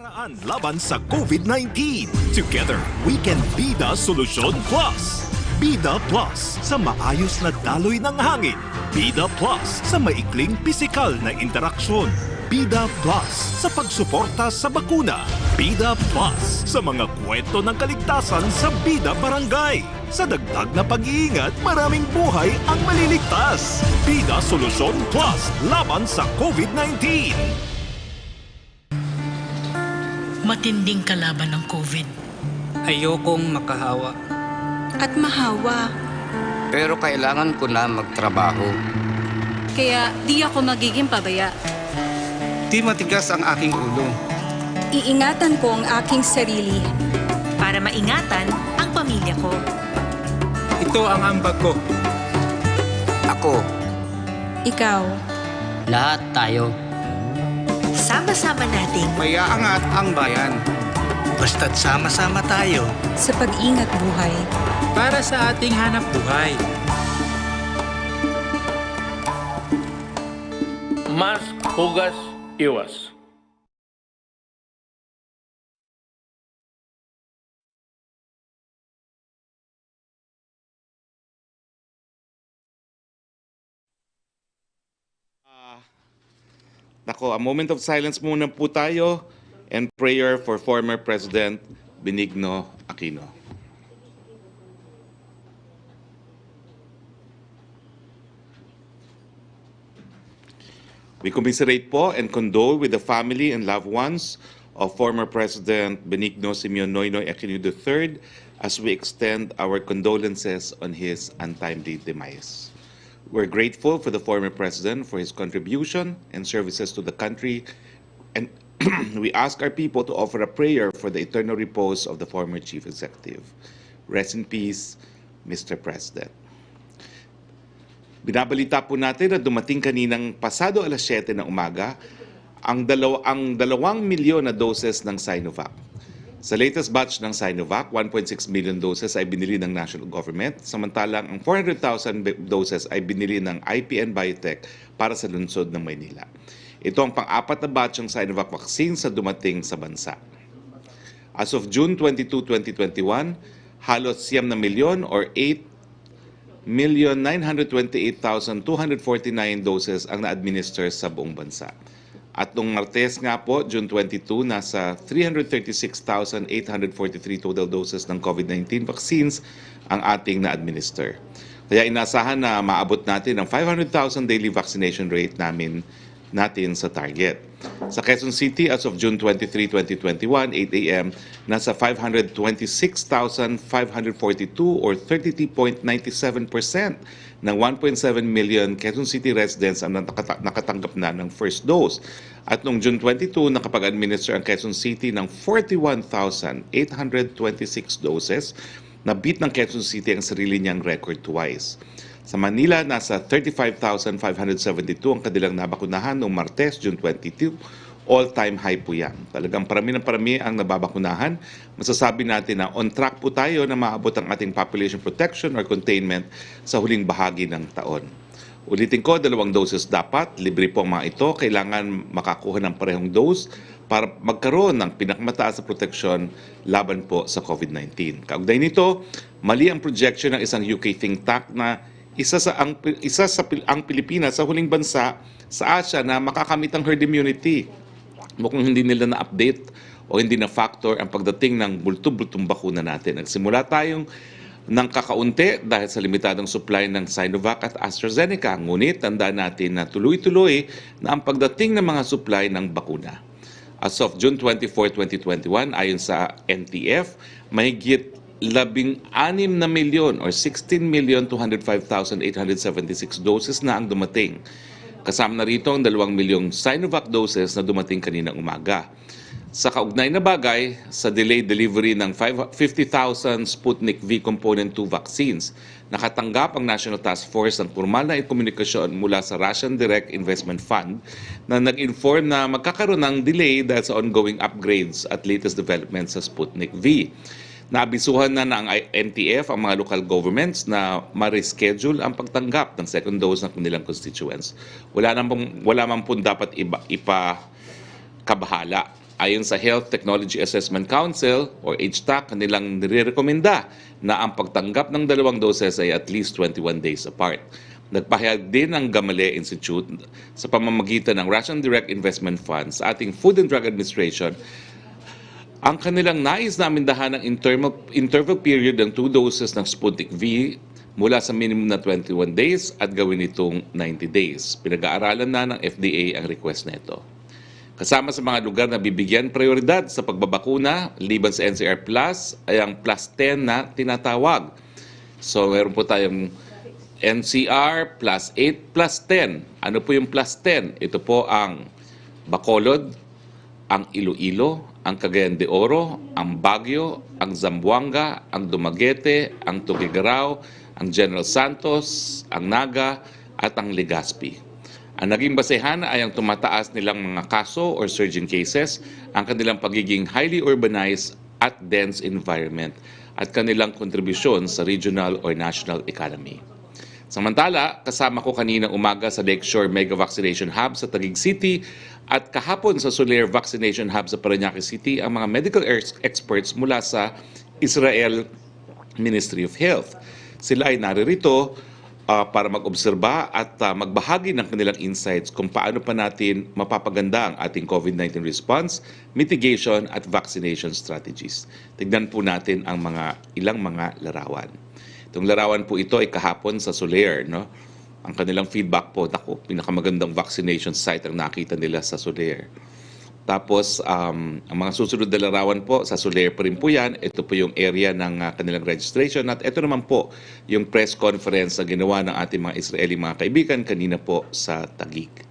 Paraan laban sa COVID-19. Together, we can be the Solusyon Plus. Bida Plus sa maayos na daloy ng hangin. Bida Plus sa maikling pisikal na interaksyon. Bida Plus sa pagsuporta sa bakuna. Bida Plus sa mga kwento ng kaligtasan sa Bida Barangay. Sa dagdag na pag-iingat, maraming buhay ang maliligtas. Bida Solusyon Plus laban sa COVID-19. Matinding kalaban ng COVID. Ayokong makahawa. At mahawa. Pero kailangan ko na magtrabaho. Kaya di ako magiging pabaya. Di matigas ang aking ulo. Iingatan ko ang aking sarili. Para maingatan ang pamilya ko. Ito ang ambag ko. Ako. Ikaw. Lahat tayo. Sama-sama nating Mayaangat ang bayan. Basta't sama-sama tayo. Sa pag-ingat buhay. Para sa ating hanap buhay. Mask, hugas, iwas. Nako, a moment of silence muna po tayo and prayer for former President Benigno Aquino. We commiserate po and condole with the family and loved ones of former President Benigno Simeon Noynoy Aquino III as we extend our condolences on his untimely demise. We're grateful for the former president for his contribution and services to the country, and we ask our people to offer a prayer for the eternal repose of the former chief executive. Rest in peace, Mr. President. Binabalita po natin na dumating kaninang pasado alas 7 ng umaga ang 2 milyon na doses ng Sinovac. Sa latest batch ng Sinovac, 1.6 million doses ay binili ng national government, samantalang ang 400,000 doses ay binili ng IPN Biotech para sa lungsod ng Maynila. Ito ang pang-apat na batch ng Sinovac vaccine sa dumating sa bansa. As of June 22, 2021, halos 9 na milyon or 8,928,249 doses ang na-administer sa buong bansa. At noong Martes nga po, June 22, nasa 336,843 total doses ng COVID-19 vaccines ang ating na-administer. Kaya inasahan na maabot natin ang 500,000 daily vaccination rate natin sa target. Sa Quezon City, as of June 23, 2021, 8 a.m., nasa 526,542 or 33.97% ng 1.7 million Quezon City residents ang nakatanggap na ng first dose. At noong June 22, nakapag-administer ang Quezon City ng 41,826 doses na beat ng Quezon City ang sarili niyang record twice. Sa Manila, nasa 35,572 ang kanilang nabakunahan noong Martes, June 22. All-time high po yan. Talagang parami ng parami ang nababakunahan. Masasabi natin na on track po tayo na maabot ang ating population protection or containment sa huling bahagi ng taon. Ulitin ko, 2 doses dapat. Libre po ang mga ito. Kailangan makakuha ng parehong dose para magkaroon ng pinakamataas na proteksyon laban po sa COVID-19. Kaugnay nito, mali ang projection ng isang UK think tank na ang Pilipinas sa huling bansa sa Asia na makakamit ang herd immunity. Mukhang hindi nila na-update o hindi na-factor ang pagdating ng bultong-bultong bakuna natin. Nagsimula tayong ng kakaunti dahil sa limitadong supply ng Sinovac at AstraZeneca. Ngunit tandaan natin na tuloy-tuloy na ang pagdating ng mga supply ng bakuna. As of June 24, 2021, ayon sa NTF, mahigit 16 na milyon or 16,205,876 doses na ang dumating. Kasama na rito ang 2 milyong Sinovac doses na dumating kaninang umaga. Sa kaugnay na bagay, sa delayed delivery ng 50,000 Sputnik V Component 2 vaccines, nakatanggap ang National Task Force ng formal na komunikasyon mula sa Russian Direct Investment Fund na nag-inform na magkakaroon ng delay dahil sa ongoing upgrades at latest developments sa Sputnik V. Naabisuhan na ng NTF ang mga local governments na ma-reschedule ang pagtanggap ng second dose ng kanilang constituents. Wala man po dapat ipakabahala. Ayon sa Health Technology Assessment Council o HTAC, kanilang nirekomenda na ang pagtanggap ng 2 doses ay at least 21 days apart. Nagpahayag din ng Gamaleya Institute sa pamamagitan ng Russian Direct Investment Fund sa ating Food and Drug Administration ang kanilang nais na amindahan ng interval period ng 2 doses ng Sputnik V mula sa minimum na 21 days at gawin itong 90 days. Pinag-aaralan na ng FDA ang request nito. Kasama sa mga lugar na bibigyan prioridad sa pagbabakuna, liban sa NCR Plus, ay ang Plus 10 na tinatawag. So, meron po tayong NCR Plus 8 Plus 10. Ano po yung Plus 10? Ito po ang Bacolod, ang Iloilo, ang Cagayan de Oro, ang Baguio, ang Zamboanga, ang Dumaguete, ang Tuguegarao, ang General Santos, ang Naga, at ang Legazpi. Ang naging basehan ay ang tumataas nilang mga kaso or surging cases, ang kanilang pagiging highly urbanized at dense environment, at kanilang kontribusyon sa regional or national economy. Samantala, kasama ko kaninang umaga sa Lakeshore Mega Vaccination Hub sa Taguig City at kahapon sa Soler Vaccination Hub sa Parañaque City ang mga medical experts mula sa Israel Ministry of Health. Sila ay naririto para mag-obserba at magbahagi ng kanilang insights kung paano pa natin mapapaganda ang ating COVID-19 response, mitigation at vaccination strategies. Tignan po natin ang ilang mga larawan. Itong larawan po ito ay kahapon sa Soler, no? Ang kanilang feedback po, pinakamagandang vaccination site ang nakita nila sa Soler. Tapos, ang mga susunod na larawan po, sa Soler pa rin po yan. Ito po yung area ng kanilang registration. At ito naman po, yung press conference na ginawa ng ating mga Israeli mga kaibigan kanina po sa Taguig.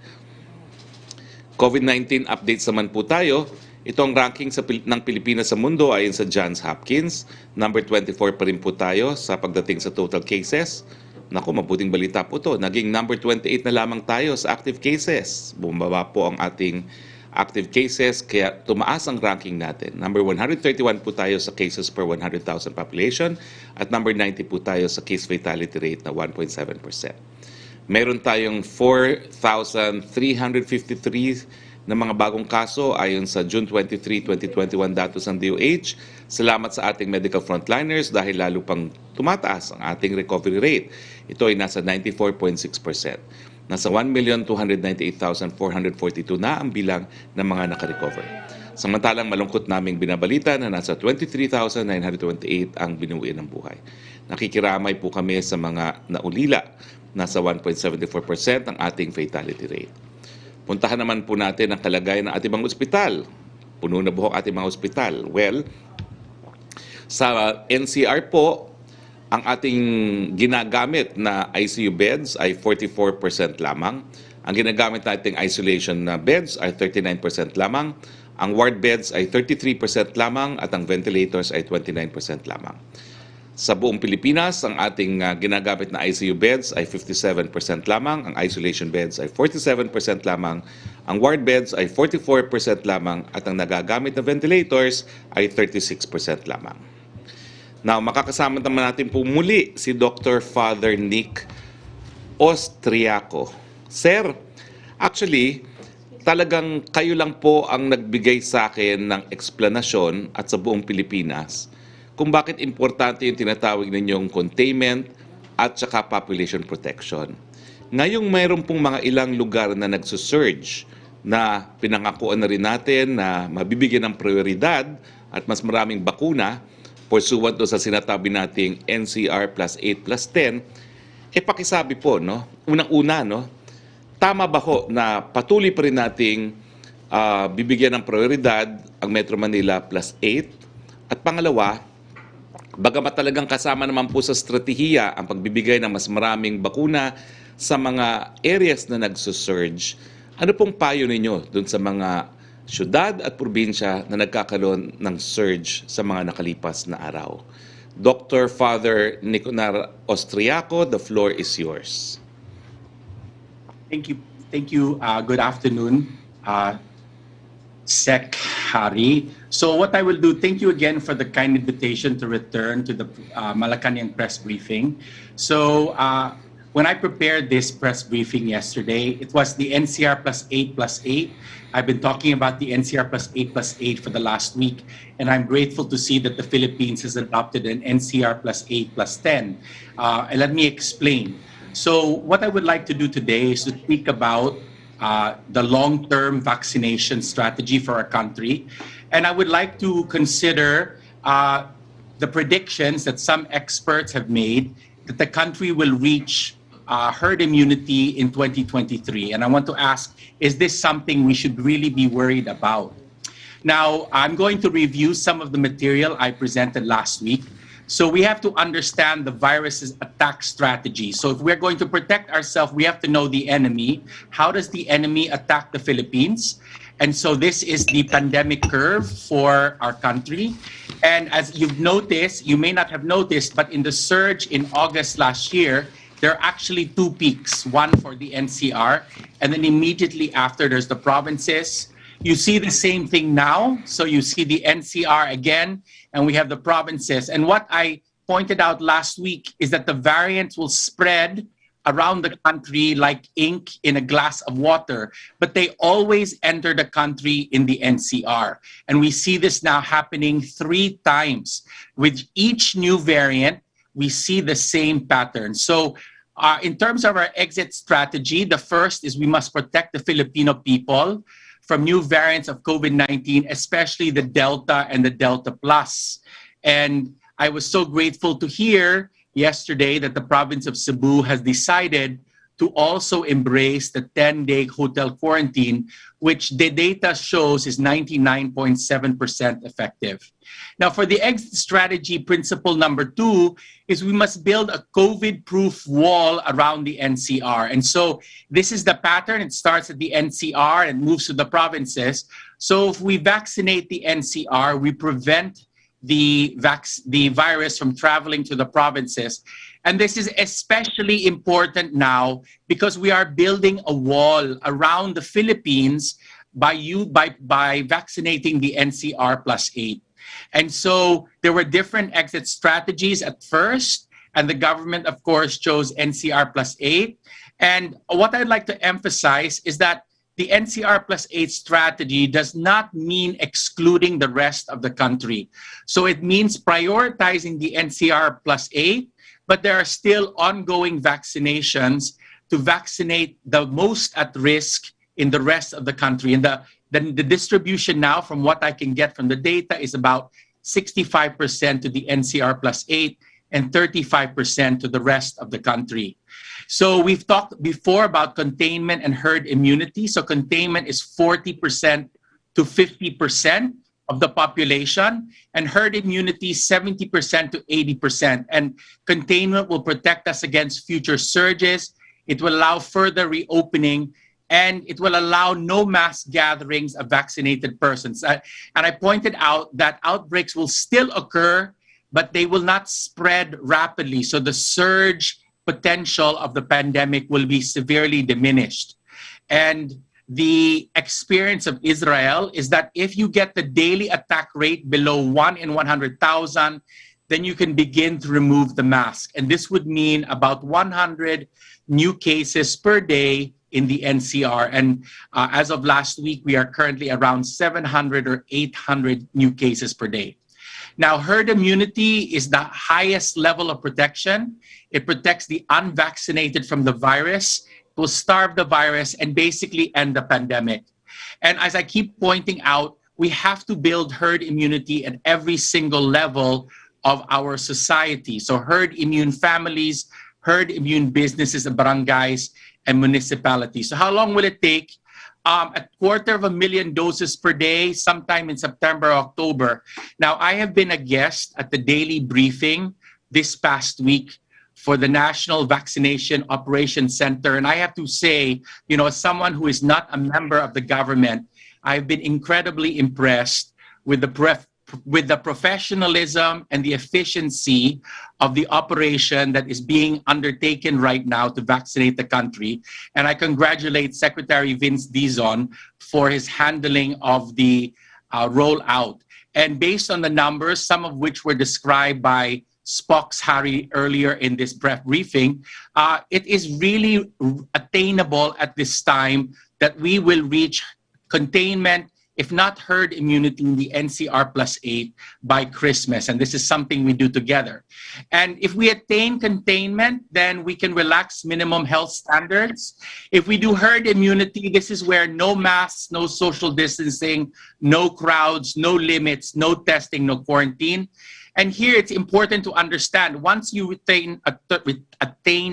COVID-19 updates naman po tayo. Ito ang ranking ng Pilipinas sa mundo ayon sa Johns Hopkins. Number 24 pa rin po tayo sa pagdating sa total cases. Naku, mabuting balita po to. Naging number 28 na lamang tayo sa active cases. Bumaba po ang ating active cases, kaya tumaas ang ranking natin. Number 131 po tayo sa cases per 100,000 population at number 90 po tayo sa case fatality rate na 1.7%. Meron tayong 4,353 na mga bagong kaso ayon sa June 23, 2021 datos ng DOH. Salamat sa ating medical frontliners dahil lalo pang tumataas ang ating recovery rate. Ito ay nasa 94.6%. Nasa 1,298,442 na ang bilang ng mga nakarecover. Samantalang malungkot naming binabalita na nasa 23,928 ang binuwi ng buhay. Nakikiramay po kami sa mga naulila. Nasa 1.74% ang ating fatality rate. Puntahan naman po natin ang kalagayan ng ating mga ospital. Puno na buhok ating mga ospital. Well, sa NCR po, ang ating ginagamit na ICU beds ay 44% lamang. Ang ginagamit nating isolation na beds ay 39% lamang. Ang ward beds ay 33% lamang at ang ventilators ay 29% lamang. Sa buong Pilipinas, ang ating ginagamit na ICU beds ay 57% lamang. Ang isolation beds ay 47% lamang. Ang ward beds ay 44% lamang at ang nagagamit na ventilators ay 36% lamang. Now, makakasama naman natin po muli si Dr. Father Nick Austriaco. Sir, actually, talagang kayo lang po ang nagbigay sa akin ng eksplanasyon at sa buong Pilipinas kung bakit importante yung tinatawag ninyong containment at saka population protection. Ngayong mayroon pong mga ilang lugar na nagsusurge na pinangakuan na rin natin na mabibigyan ng prioridad at mas maraming bakuna, pursuant do sa sinatabi nating NCR plus 8 plus 10, pakisabi po, no? Unang-una, no? Tama ba ho na patuloy pa rin nating bibigyan ng prioridad ang Metro Manila plus 8? At pangalawa, bagamat talagang kasama naman po sa strategiya ang pagbibigay ng mas maraming bakuna sa mga areas na nagsusurge, ano pong payo ninyo dun sa mga syudad at probinsya na nagkakaroon ng surge sa mga nakalipas na araw? Dr. Father Niconar Austriaco, the floor is yours. Thank you. Good afternoon, Sec. Harry. So what I will do, thank you again for the kind invitation to return to the Malacanang press briefing. So when I prepared this press briefing yesterday, it was the NCR plus 8 plus 8. I've been talking about the NCR plus 8 plus 8 for the last week, and I'm grateful to see that the Philippines has adopted an NCR plus 8 plus 10. And let me explain. So what I would like to do today is to speak about the long-term vaccination strategy for our country. And I would like to consider the predictions that some experts have made that the country will reach herd immunity in 2023. And I want to ask, is this something we should really be worried about? Now, I'm going to review some of the material I presented last week. So we have to understand the virus's attack strategy. So if we're going to protect ourselves, we have to know the enemy. How does the enemy attack the Philippines? And so this is the pandemic curve for our country. And as you've noticed, you may not have noticed, but in the surge in August last year, there are actually two peaks, one for the NCR, and then immediately after there's the provinces. You see the same thing now. So you see the NCR again, and we have the provinces. And what I pointed out last week is that the variants will spread around the country like ink in a glass of water, but they always enter the country in the NCR. And we see this now happening 3 times. With each new variant, we see the same pattern. So in terms of our exit strategy, the first is we must protect the Filipino people from new variants of COVID-19, especially the Delta and the Delta Plus. And I was so grateful to hear yesterday that the province of Cebu has decided to also embrace the 10-day hotel quarantine, which the data shows is 99.7% effective. Now, for the exit strategy, principle number 2 is we must build a COVID-proof wall around the NCR. And so this is the pattern. It starts at the NCR and moves to the provinces. So if we vaccinate the NCR, we prevent the virus from traveling to the provinces. And this is especially important now because we are building a wall around the Philippines by vaccinating the NCR plus 8. And so there were different exit strategies at first, and the government, of course, chose NCR plus 8. And what I'd like to emphasize is that the NCR plus 8 strategy does not mean excluding the rest of the country. So it means prioritizing the NCR plus 8, but there are still ongoing vaccinations to vaccinate the most at risk in the rest of the country. And the distribution now, from what I can get from the data, is about 65% to the NCR plus 8 and 35% to the rest of the country. So we've talked before about containment and herd immunity. So containment is 40% to 50% of the population, and herd immunity 70% to 80%. And containment will protect us against future surges. It will allow further reopening, and it will allow no mass gatherings of vaccinated persons. And I pointed out that outbreaks will still occur, but they will not spread rapidly. So the surge potential of the pandemic will be severely diminished. And the experience of Israel is that if you get the daily attack rate below 1 in 100,000, then you can begin to remove the mask. And this would mean about 100 new cases per day in the NCR. And as of last week, we are currently around 700 or 800 new cases per day. Now, herd immunity is the highest level of protection. It protects the unvaccinated from the virus, it will starve the virus, and basically end the pandemic. And as I keep pointing out, we have to build herd immunity at every single level of our society. So herd immune families, herd immune businesses and barangays and municipalities. So how long will it take? A 250,000 doses per day, sometime in September or October. Now, I have been a guest at the daily briefing this past week for the National Vaccination Operations Center. And I have to say, you know, as someone who is not a member of the government, I've been incredibly impressed with the professionalism and the efficiency of the operation that is being undertaken right now to vaccinate the country. And I congratulate Secretary Vince Dizon for his handling of the rollout. And based on the numbers, some of which were described by Spokes Harry earlier in this briefing, it is really attainable at this time that we will reach containment, if not herd immunity, in the NCR plus 8 by Christmas. And this is something we do together. And if we attain containment, then we can relax minimum health standards. If we do herd immunity, this is where no masks, no social distancing, no crowds, no limits, no testing, no quarantine. And here it's important to understand, once you attain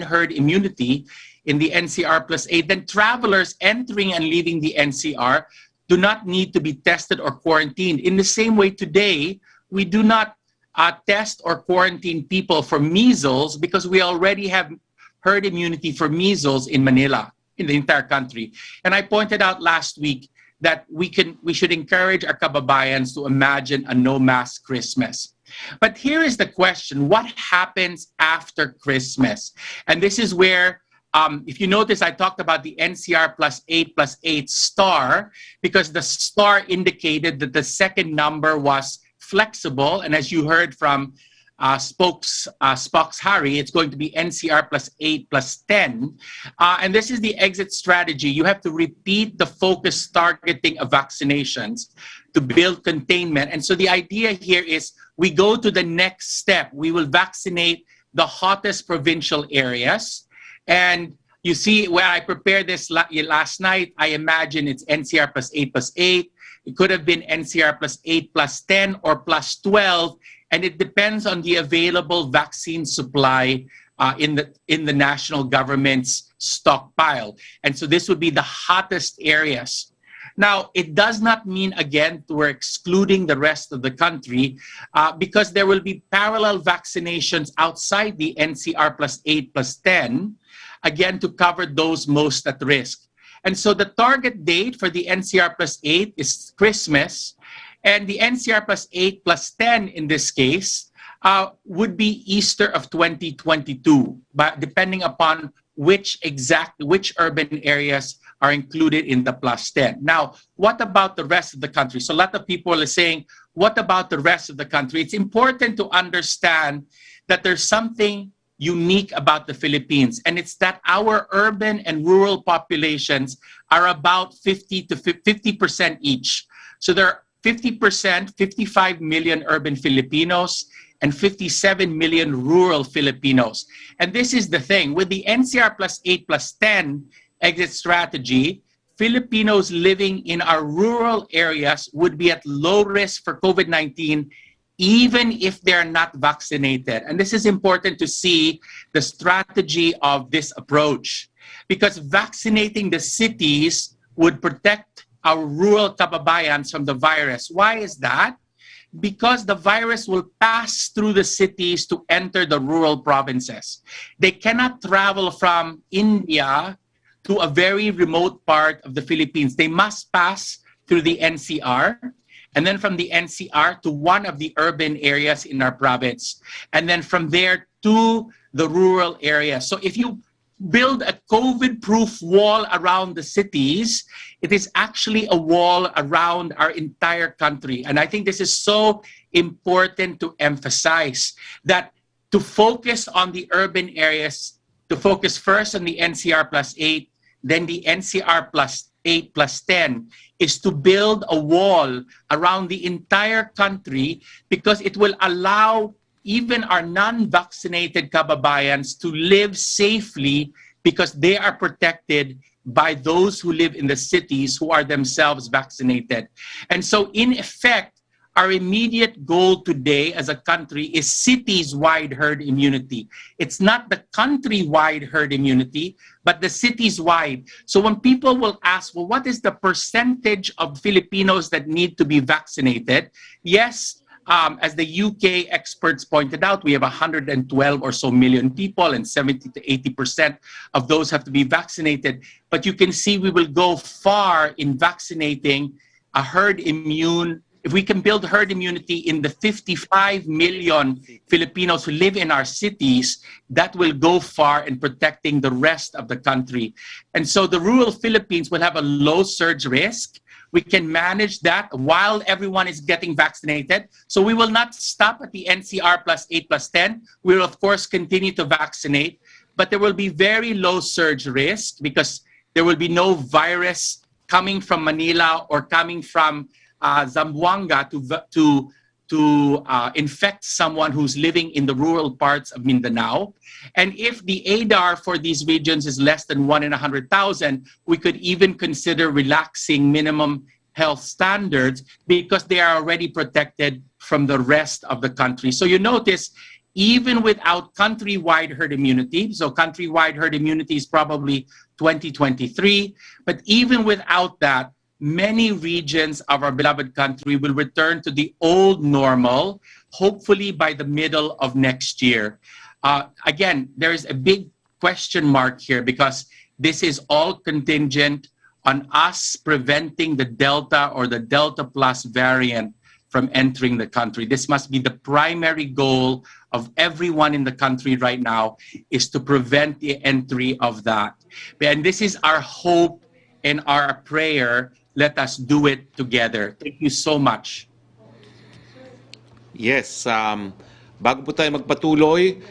herd immunity in the NCR plus 8, then travelers entering and leaving the NCR do not need to be tested or quarantined. In the same way today, we do not test or quarantine people for measles because we already have herd immunity for measles in Manila, in the entire country. And I pointed out last week that we should encourage our kababayans to imagine a no-mask Christmas. But here is the question: what happens after Christmas? And this is where, if you notice, I talked about the NCR plus 8 star, because the star indicated that the second number was flexible. And as you heard from Spokes Harry, it's going to be NCR plus 8 plus 10. And this is the exit strategy. You have to repeat the focused targeting of vaccinations to build containment. And so the idea here is we go to the next step. We will vaccinate the hottest provincial areas. And you see, where I prepared this last night, I imagine it's NCR plus 8 plus 8. It could have been NCR plus 8 plus 10 or plus 12. And it depends on the available vaccine supply in the national government's stockpile. And so this would be the hottest areas. Now, it does not mean, again, we're excluding the rest of the country because there will be parallel vaccinations outside the NCR plus 8 plus 10, again, to cover those most at risk. And so the target date for the NCR plus 8 is Christmas, and the NCR plus 8 plus 10 in this case would be Easter of 2022, but depending upon which urban areas are included in the plus 10. Now, what about the rest of the country? So a lot of people are saying, what about the rest of the country? It's important to understand that there's something unique about the Philippines, and it's that our urban and rural populations are about 50% each. So there are 50%, 55 million urban Filipinos, and 57 million rural Filipinos. And this is the thing, with the NCR plus 8 plus 10 exit strategy, Filipinos living in our rural areas would be at low risk for COVID-19 even if they're not vaccinated. And this is important to see the strategy of this approach, because vaccinating the cities would protect our rural kababayans from the virus. Why is that? Because the virus will pass through the cities to enter the rural provinces. They cannot travel from India to a very remote part of the Philippines. They must pass through the NCR, and then from the NCR to one of the urban areas in our province, and then from there to the rural area. So if you build a COVID-proof wall around the cities, it is actually a wall around our entire country. And I think this is so important to emphasize, that to focus on the urban areas, to focus first on the NCR plus 8, then the NCR plus 8 plus 10, is to build a wall around the entire country, because it will allow even our non-vaccinated kababayans to live safely, because they are protected by those who live in the cities who are themselves vaccinated. And so in effect, our immediate goal today as a country is cities-wide herd immunity. It's not the country-wide herd immunity, but the cities-wide. So when people will ask, well, what is the percentage of Filipinos that need to be vaccinated? Yes, as the UK experts pointed out, we have 112 or so million people, and 70 to 80% of those have to be vaccinated. But you can see we will go far in vaccinating a herd immune. If we can build herd immunity in the 55 million Filipinos who live in our cities, that will go far in protecting the rest of the country. And so the rural Philippines will have a low surge risk, We can manage that while everyone is getting vaccinated. So we will not stop at the NCR plus 8 plus 10. We will, of course, continue to vaccinate, but there will be very low surge risk because there will be no virus coming from Manila or coming from Zamboanga to infect someone who's living in the rural parts of Mindanao. And if the ADAR for these regions is less than 1 in 100,000, we could even consider relaxing minimum health standards because they are already protected from the rest of the country. So you notice, even without countrywide herd immunity, so countrywide herd immunity is probably 2023, but even without that, many regions of our beloved country will return to the old normal, hopefully by the middle of next year. Again, there is a big question mark here because this is all contingent on us preventing the Delta or the Delta Plus variant from entering the country. This must be the primary goal of everyone in the country right now, is to prevent the entry of that. And this is our hope and our prayer. Let us do it together. Thank you so much. Yes, bago po tayo magpatuloy,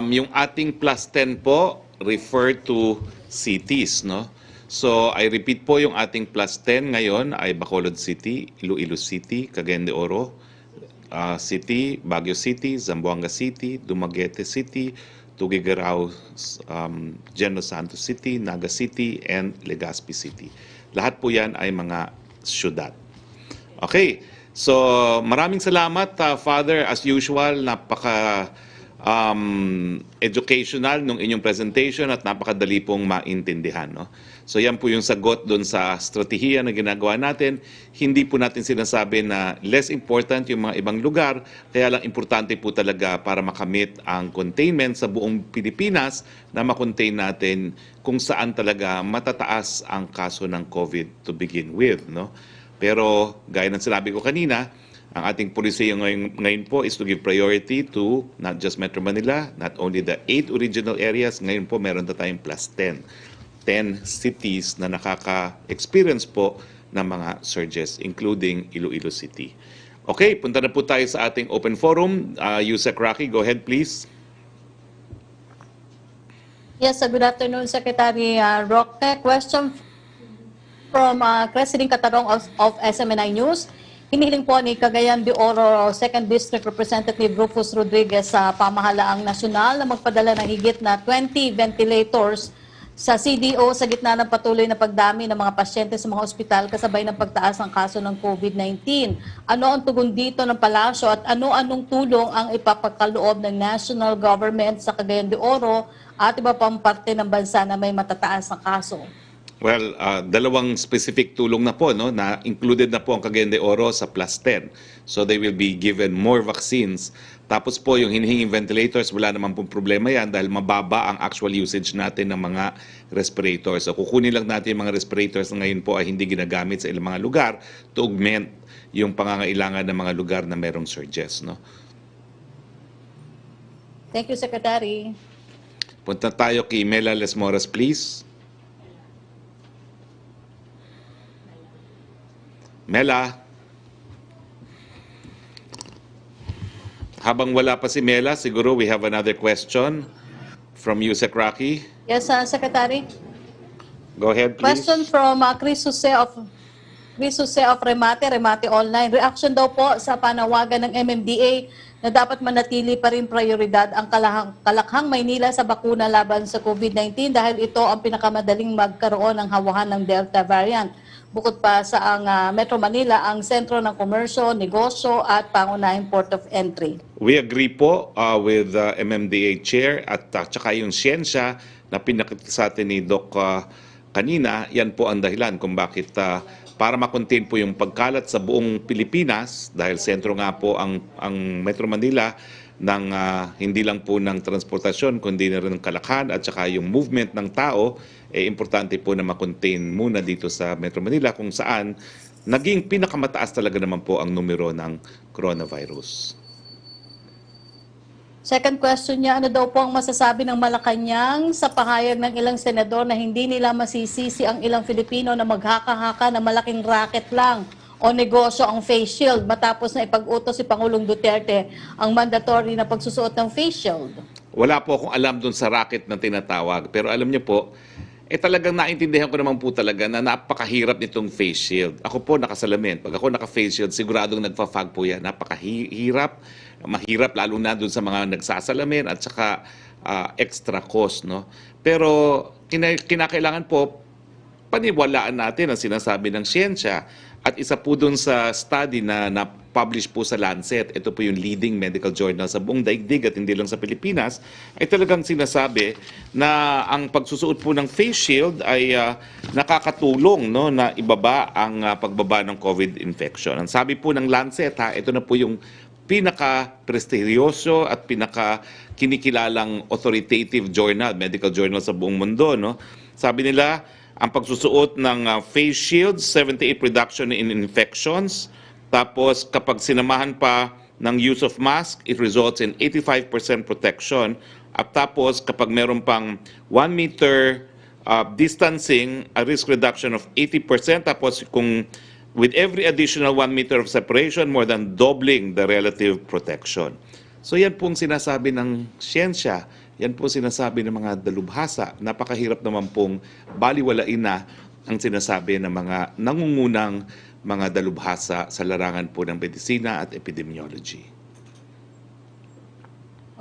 yung ating plus 10 po refer to cities, no? So, I repeat po, yung ating plus 10 ngayon ay Bacolod City, Iloilo City, Cagayan de Oro City, Baguio City, Zamboanga City, Dumaguete City, Tuguegarao, General Santos City, Naga City, and Legazpi City. Lahat po yan ay mga syudad. Okay, so maraming salamat, Father. As usual, napaka educational nung inyong presentation at napakadali pong maintindihan, no? So yan po yung sagot doon sa strategiya na ginagawa natin. Hindi po natin sinasabi na less important yung mga ibang lugar, kaya lang importante po talaga para makamit ang containment sa buong Pilipinas na makontain natin kung saan talaga matataas ang kaso ng COVID to begin with, no? Pero gaya ng sinabi ko kanina, ang ating polisiya ngayon po is to give priority to not just Metro Manila, not only the 8 original areas, ngayon po meron na tayong plus 10 cities na nakaka-experience po ng mga surges, including Iloilo City. Okay, punta na po tayo sa ating open forum. Yusek Roque, go ahead please. Yes, good afternoon, Secretary Roque. Question from President Katarong of SMNI News. Hinihiling po ni Cagayan de Oro 2nd District Representative Rufus Rodriguez sa pamahalaang nasyonal na magpadala ng higit na 20 ventilators sa CDO sa gitna ng patuloy na pagdami ng mga pasyente sa mga ospital kasabay ng pagtaas ng kaso ng COVID-19. Ano ang tugon dito ng palasyo at ano-anong tulong ang ipapagkaloob ng national government sa Cagayan de Oro at iba pang parte ng bansa na may matataas na kaso? Well, dalawang specific tulong na po, no, na included na po ang Cagayan de Oro sa plus 10. So they will be given more vaccines. Tapos po yung hinihinging ventilators, wala naman pong problema yan dahil mababa ang actual usage natin ng mga respirators. So kukunin lang natin yung mga respirators na ngayon po ay hindi ginagamit sa ilang mga lugar to augment yung pangangailangan ng mga lugar na merong surges, no? Thank you, Secretary. Punta tayo kay Mela Lesmoras, please. Mela. Habang wala pa si Mela, siguro we have another question from Yusek Roque. Yes, Secretary. Go ahead, please. Question from Chris Jose of Remate Online. Reaction daw po sa panawagan ng MMDA na dapat manatili pa rin prioridad ang Kalakhang Maynila sa bakuna laban sa COVID-19 dahil ito ang pinakamadaling magkaroon ng hawahan ng Delta variant. Bukod pa sa Metro Manila, ang sentro ng komersyo, negosyo at pangunahing port of entry. We agree po with MMDA Chair at saka yung siyensya na pinakita sa atin ni Doc kanina, yan po ang dahilan kung bakit para makontain po yung pagkalat sa buong Pilipinas dahil sentro nga po ang Metro Manila ng hindi lang po ng transportasyon kundi na rin ng kalakhan at saka yung movement ng tao, importante po na makontain muna dito sa Metro Manila kung saan naging pinakamataas talaga naman po ang numero ng coronavirus. Second question niya, ano daw po ang masasabi ng Malacanang sa pahayag ng ilang senador na hindi nila masisisi ang ilang Filipino na maghaka-haka na malaking racket lang o negosyo ang face shield matapos na ipag-utos si Pangulong Duterte ang mandatory na pagsusuot ng face shield? Wala po akong alam dun sa racket na tinatawag. Pero alam niyo po, talagang naintindihan ko naman po talaga na napakahirap nitong face shield. Ako po nakasalamin. Pag ako naka-face shield, siguradong nagpa-fog po yan. Napakahirap, mahirap lalo na dun sa mga nagsasalamin at saka extra cost. No? Pero kinakailangan po paniwalaan natin ang sinasabi ng siyensya. At isa po dun sa study na na-publish po sa Lancet, ito po yung leading medical journal sa buong daigdig at hindi lang sa Pilipinas, ay talagang sinasabi na ang pagsusuot po ng face shield ay nakakatulong no, na ibaba ang pagbaba ng COVID infection. Ang sabi po ng Lancet, ito na po yung pinaka-prestigyoso at pinaka-kinikilalang authoritative journal, medical journal sa buong mundo. No? Sabi nila, ang pagsusuot ng face shields, 78% reduction in infections. Tapos kapag sinamahan pa ng use of mask, it results in 85% protection. At tapos kapag meron pang 1 meter distancing, a risk reduction of 80%. Tapos kung with every additional 1 meter of separation, more than doubling the relative protection. So yan pong sinasabi ng siyensya. Yan po sinasabi ng mga dalubhasa. Napakahirap naman pong baliwalain na ang sinasabi ng mga nangungunang mga dalubhasa sa larangan po ng medisina at epidemiology.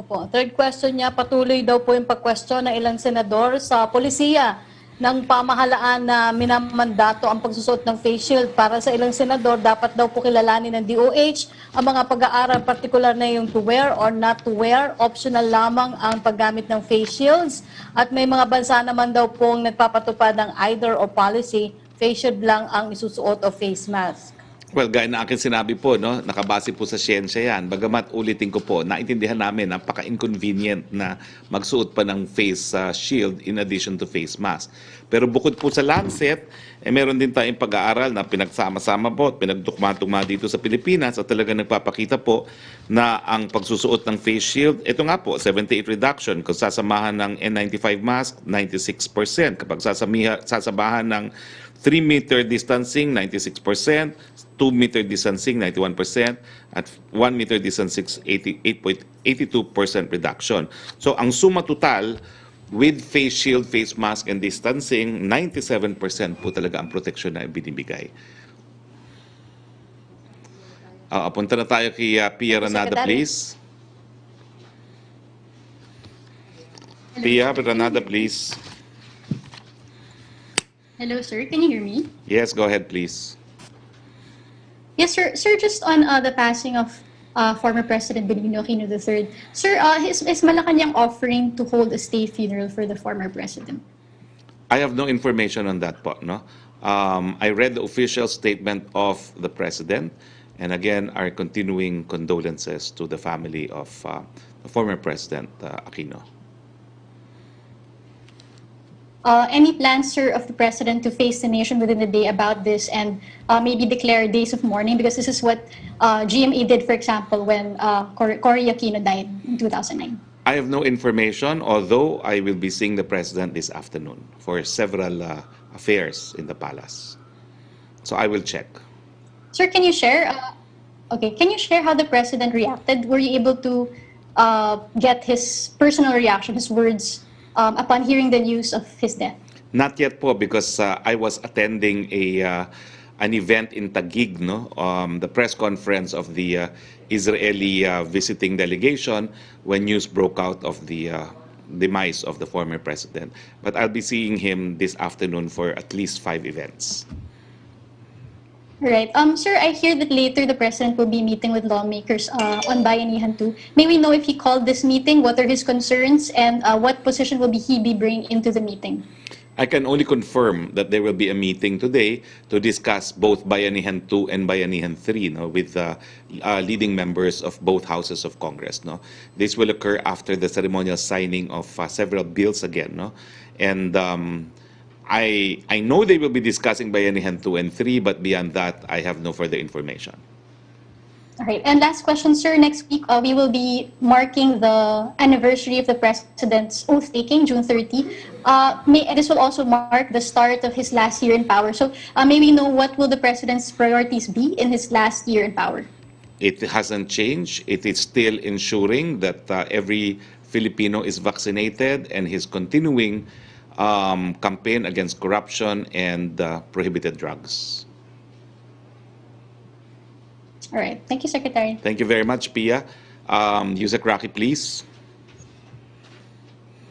Opo. Third question niya, patuloy daw po yung pag-question ng ilang senador sa polisiya ng pamahalaan na minamandato ang pagsusuot ng face shield. Para sa ilang senador, dapat daw po kilalanin ng DOH ang mga pag-aaral, particular na yung to wear or not to wear. Optional lamang ang paggamit ng face shields. At may mga bansa naman daw pong nagpapatupad ng either or policy, face shield lang ang isusuot o face mask. Well, gaya na akin sinabi po, no, nakabase po sa siyensya yan. Bagamat ulitin ko po, naintindihan namin napaka-inconvenient na magsuot pa ng face shield in addition to face mask. Pero bukod po sa Lancet, meron din tayong pag-aaral na pinagsama-sama po at pinagtukma-tukma dito sa Pilipinas at talagang nagpapakita po na ang pagsusuot ng face shield, ito nga po, 78% reduction. Kung sasamahan ng N95 mask, 96%. Kapag sasabahan ng 3-meter distancing, 96%. 2-meter distancing, 91%, at 1-meter distancing, 82% reduction. So ang suma total, with face shield, face mask, and distancing, 97% po talaga ang proteksyon na binibigay. Punta na tayo kay Pia Ranada, please. Pia Ranada, please. Hello, sir. Can you hear me? Yes, go ahead, please. Yes, sir. Sir, just on the passing of former President Benigno Aquino III. Sir, is Malacanang offering to hold a state funeral for the former president? I have no information on that po, no? I read the official statement of the president, and again, our continuing condolences to the family of the former President Aquino. Any plans, sir, of the president to face the nation within the day about this and maybe declare days of mourning? Because this is what GMA did, for example, when Cory Aquino died in 2009. I have no information, although I will be seeing the president this afternoon for several affairs in the palace. So I will check. Sir, can you share? Can you share how the president reacted? Were you able to get his personal reaction, his words, upon hearing the news of his death? Not yet po, because I was attending an event in Taguig, no? The press conference of the Israeli visiting delegation when news broke out of the demise of the former president. But I'll be seeing him this afternoon for at least 5 events. Right. Sir, I hear that later the president will be meeting with lawmakers on Bayanihan 2. May we know if he called this meeting, what are his concerns, and what position will he be bringing into the meeting? I can only confirm that there will be a meeting today to discuss both Bayanihan 2 and Bayanihan 3, no, with leading members of both houses of Congress. No? This will occur after the ceremonial signing of several bills again. No? And I know they will be discussing Bayanihan 2 and 3, but beyond that, I have no further information. All right. And last question, sir. Next week, we will be marking the anniversary of the president's oath-taking, June 30. This will also mark the start of his last year in power. So may we know what will the president's priorities be in his last year in power? It hasn't changed. It is still ensuring that every Filipino is vaccinated, and his continuing campaign against corruption and prohibited drugs. All right. Thank you, Secretary. Thank you very much, Pia. Yusek Roque, please.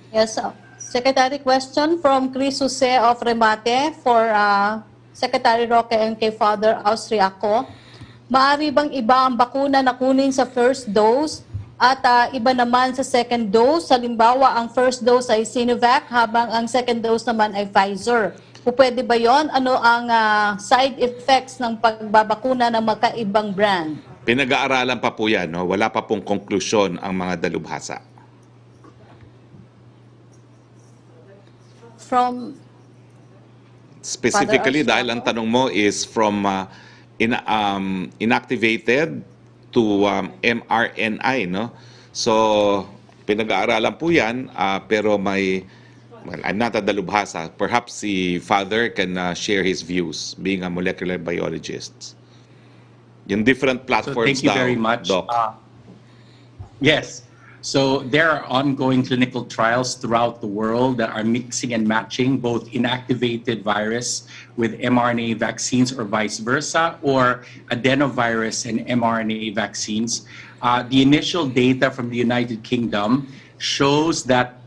Yes, Secretary, question from Chris Jose of Remate for Secretary Roque and kay Father Austriaco. Maaari bang iba ang bakuna na kunin sa first dose at iba naman sa second dose? Halimbawa, ang first dose ay Sinovac habang ang second dose naman ay Pfizer. Pwede ba yon? Ano ang side effects ng pagbabakuna ng magkaibang brand? Pinag-aaralan pa po yan. No? Wala pa pong konklusyon ang mga dalubhasa. From Specifically, dahil ang tanong mo is from inactivated to mRNA. No? So, pinag-aaralan po yan, pero may... Well, I'm not a dalubhasa. Perhaps the father can share his views, being a molecular biologist. Yung different platforms. So thank you very much. Doc. Yes. So there are ongoing clinical trials throughout the world that are mixing and matching both inactivated virus with mRNA vaccines or vice versa, or adenovirus and mRNA vaccines. The initial data from the United Kingdom shows that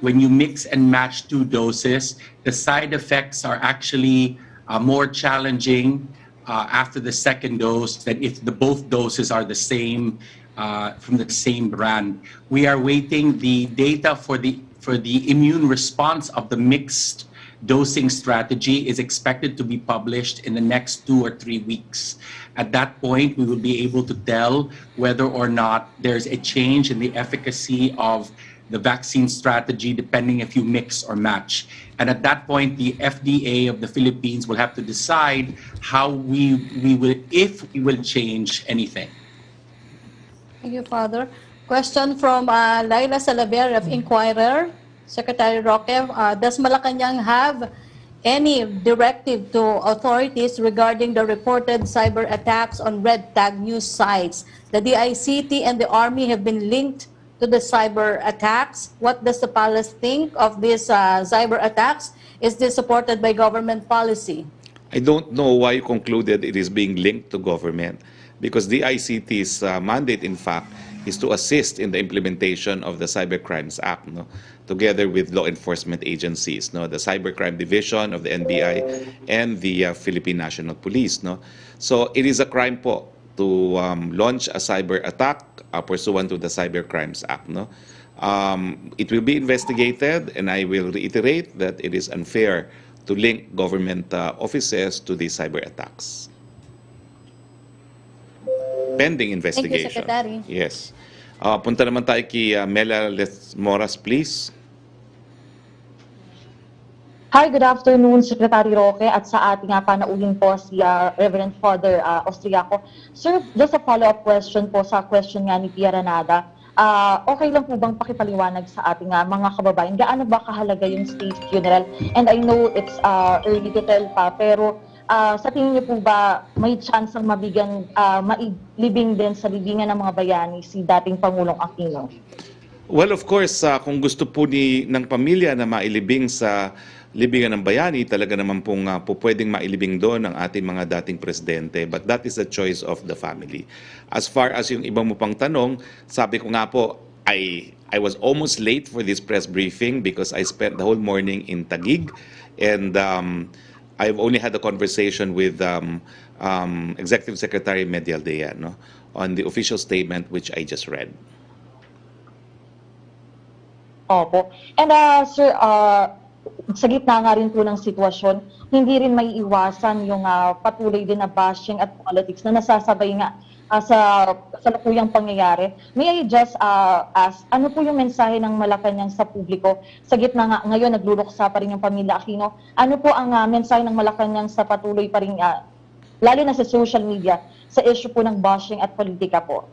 when you mix and match two doses, the side effects are actually more challenging after the second dose than if both doses are the same from the same brand. We are waiting the data for the immune response of the mixed dosing strategy is expected to be published in the next 2 or 3 weeks. At that point, we will be able to tell whether or not there's a change in the efficacy of the vaccine strategy, depending if you mix or match. And at that point, the FDA of the Philippines will have to decide how if we will change anything. Thank you, Father. Question from Laila Salaver of Inquirer. Secretary Roque, does Malacanang have any directive to authorities regarding the reported cyber attacks on red tag news sites? The DICT and the Army have been linked to the cyber attacks. What does the palace think of these cyber attacks? Is this supported by government policy? I don't know why you concluded it is being linked to government, because the ICT's mandate, in fact, is to assist in the implementation of the Cybercrimes Act, no? Together with law enforcement agencies, no? The Cybercrime Division of the NBI and the Philippine National Police. No? So it is a crime po to launch a cyber attack pursuant to the Cybercrimes Act. No? It will be investigated, and I will reiterate that it is unfair to link government offices to these cyber attacks. Pending investigation. Thank you, Secretary. Yes. Punta naman tayo kay Mela Moras, please. Hi, good afternoon, Secretary Roque, at sa ating panauhin po si Reverend Father Austriaco. Sir, just a follow-up question po sa question nga ni Pia Ranada. Okay lang po bang pakipaliwanag sa ating mga kababayan, gaano ba kahalaga yung state funeral? And I know it's early to tell pa, pero sa tingin niyo po ba may chance ang mailibing din sa libingan ng mga bayani si dating Pangulong Aquino? Well, of course, kung gusto po ng pamilya na mailibing sa libingan ng bayani, talaga naman pong pwedeng mailibing doon ang ating mga dating presidente. But that is the choice of the family. As far as yung iba mo pang tanong, sabi ko nga po, I was almost late for this press briefing because I spent the whole morning in Taguig, and I've only had a conversation with Executive Secretary Medialdea, no, on the official statement which I just read. Opo. And sir, sa gitna nga rin po ng sitwasyon, hindi rin may iwasan yung patuloy din na bashing at politics na nasasabay nga sa kasalukuyang pangyayari. May I just ask, ano po yung mensahe ng Malacanang sa publiko? Sa gitna nga ngayon, nagluluksa pa rin yung pamilya Aquino. Ano po ang mensahe ng Malacanang sa patuloy pa rin, lalo na sa social media, sa issue po ng bashing at politika po?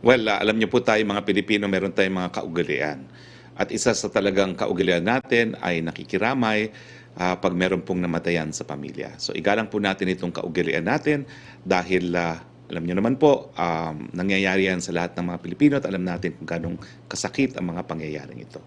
Well, alam niyo po tayo mga Pilipino, meron tayong mga kaugalian. At isa sa talagang kaugalian natin ay nakikiramay pag meron pong namatayan sa pamilya. So igalang po natin itong kaugalian natin dahil alam niyo naman po, nangyayari yan sa lahat ng mga Pilipino at alam natin kung ganong kasakit ang mga pangyayaring ito.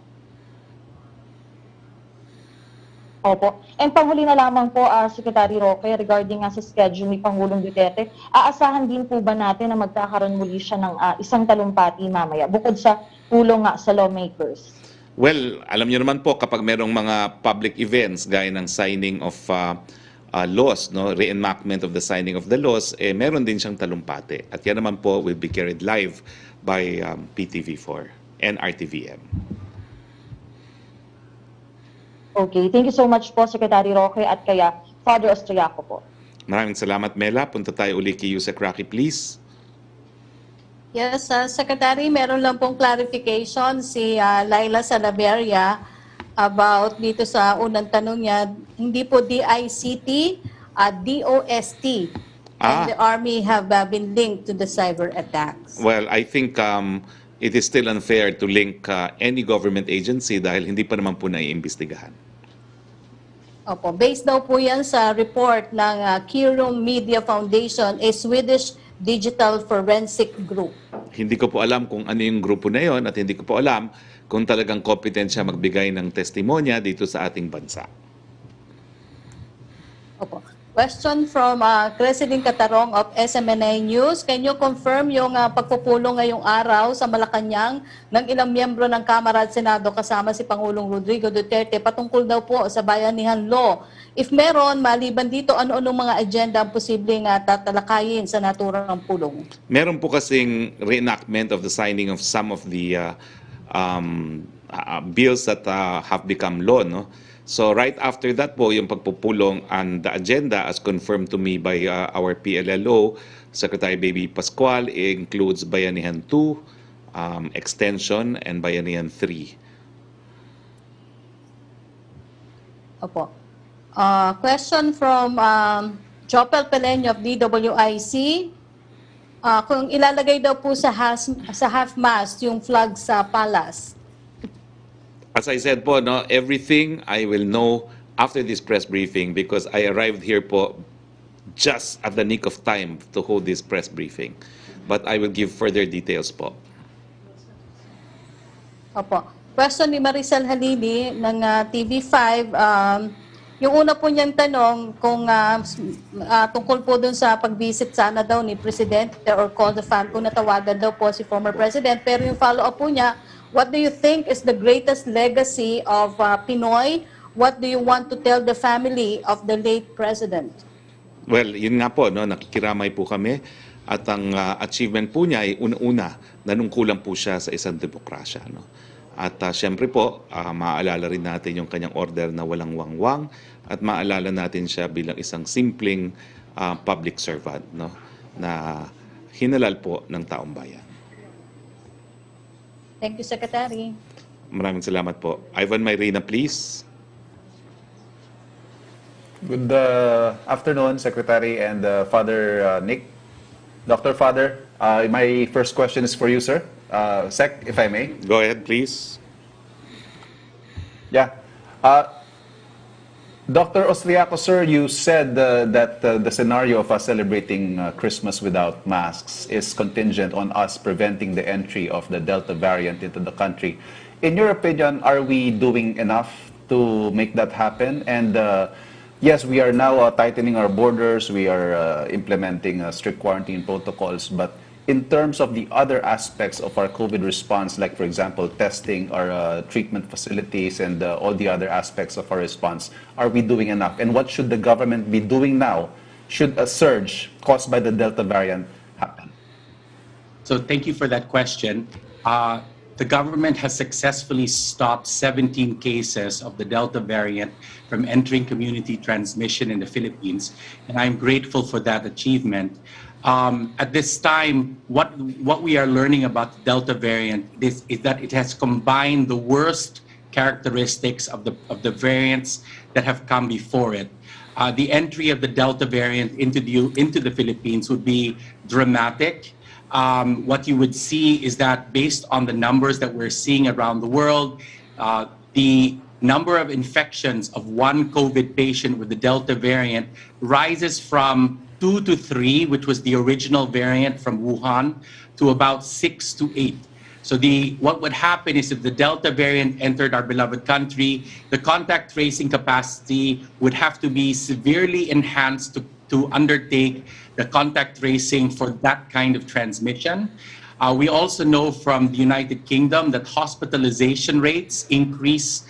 Opo. And panghuli na lamang po, Secretary Roque, regarding sa schedule ni Pangulong Duterte, aasahan din po ba natin na magkakaroon muli siya ng isang talumpati mamaya, bukod sa tulong sa lawmakers? Well, alam niyo naman po kapag merong mga public events gaya ng signing of laws, no, reenactment of the signing of the laws, meron din siyang talumpati. At yan naman po will be carried live by PTV4 and RTVM. Okay, thank you so much po, Secretary Roque, at kaya Father Austriaco po. Maraming salamat, Mela. Punta tayo uli kay Yusek Roque, please. Yes, Secretary, meron lang pong clarification si Laila Salaveria about dito sa unang tanong niya. Hindi po DICT, DOST, and the Army have been linked to the cyber attacks. Well, I think it is still unfair to link any government agency dahil hindi pa naman po naiimbestigahan. Opo, based daw po yan sa report ng Kirum Media Foundation, a Swedish digital forensic group. Hindi ko po alam kung ano yung grupo na yon at hindi ko po alam kung talagang competent siya magbigay ng testimonya dito sa ating bansa. Opo. Question from President Catarong of SMNA News. Can you confirm yung pagpupulong ngayong araw sa Malacanang ng ilang miyembro ng Kamara at Senado kasama si Pangulong Rodrigo Duterte patungkol daw po sa Bayanihan Law? If meron, maliban dito, ano-anong mga agenda ang posibleng tatalakayin sa naturang pulong? Meron po kasing reenactment of the signing of some of the bills that have become law, no? So right after that po, yung pagpupulong and the agenda as confirmed to me by our PLLO, Secretary Baby Pascual, includes Bayanihan 2, Extension, and Bayanihan 3. Opo. Question from Jopel Pelenyo of DWIC. Kung ilalagay daw po sa half-mast yung flag sa palace. As I said po, no, everything I will know after this press briefing because I arrived here po just at the nick of time to hold this press briefing. But I will give further details po. Opo. Question ni Maricel Halili ng TV5. Yung una po niyang tanong kung tungkol po dun sa pag-visit sana daw ni Presidente or call the fan kung natawagan daw po si former President. Pero yung follow-up po niya, what do you think is the greatest legacy of Pinoy? What do you want to tell the family of the late President? Well, yun nga po, no, nakikiramay po kami at ang achievement po niya ay una-una, nanungkulan po siya sa isang demokrasya. No? At siyempre po, maaalala rin natin yung kanyang order na walang wangwang at maalala natin siya bilang isang simpleng public servant, no, na hinalal po ng taong bayan. Thank you, Secretary. Maraming salamat po. Ivan Mayrina, please. Good afternoon, Secretary and Father Nick. Dr. Father, my first question is for you, sir. Sec, if I may. Go ahead, please. Yeah. Dr. Austriaco, sir, you said that the scenario of us celebrating Christmas without masks is contingent on us preventing the entry of the Delta variant into the country. In your opinion, are we doing enough to make that happen? And yes, we are now tightening our borders. We are implementing strict quarantine protocols. But in terms of the other aspects of our COVID response, like, for example, testing, our treatment facilities, and all the other aspects of our response, are we doing enough? And what should the government be doing now should a surge caused by the Delta variant happen? So thank you for that question. The government has successfully stopped 17 cases of the Delta variant from entering community transmission in the Philippines, and I'm grateful for that achievement. At this time, what we are learning about the Delta variant is that it has combined the worst characteristics of the variants that have come before it. the entry of the Delta variant into the Philippines would be dramatic. What you would see is that based on the numbers that we're seeing around the world, the number of infections of one COVID patient with the Delta variant rises from 2 to 3, which was the original variant from Wuhan, to about 6 to 8. So what would happen is if the Delta variant entered our beloved country, the contact tracing capacity would have to be severely enhanced to undertake the contact tracing for that kind of transmission. We also know from the United Kingdom that hospitalization rates increase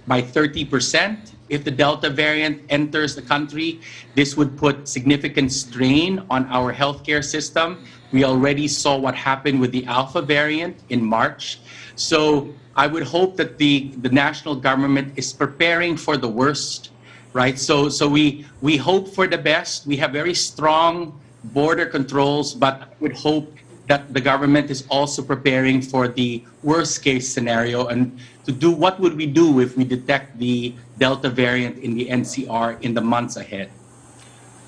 by 30%. If the Delta variant enters the country, this would put significant strain on our healthcare system. We already saw what happened with the Alpha variant in March. So I would hope that the national government is preparing for the worst, right? So we hope for the best. We have very strong border controls, but I would hope that the government is also preparing for the worst case scenario and to do what would we do if we detect the Delta variant in the NCR in the months ahead.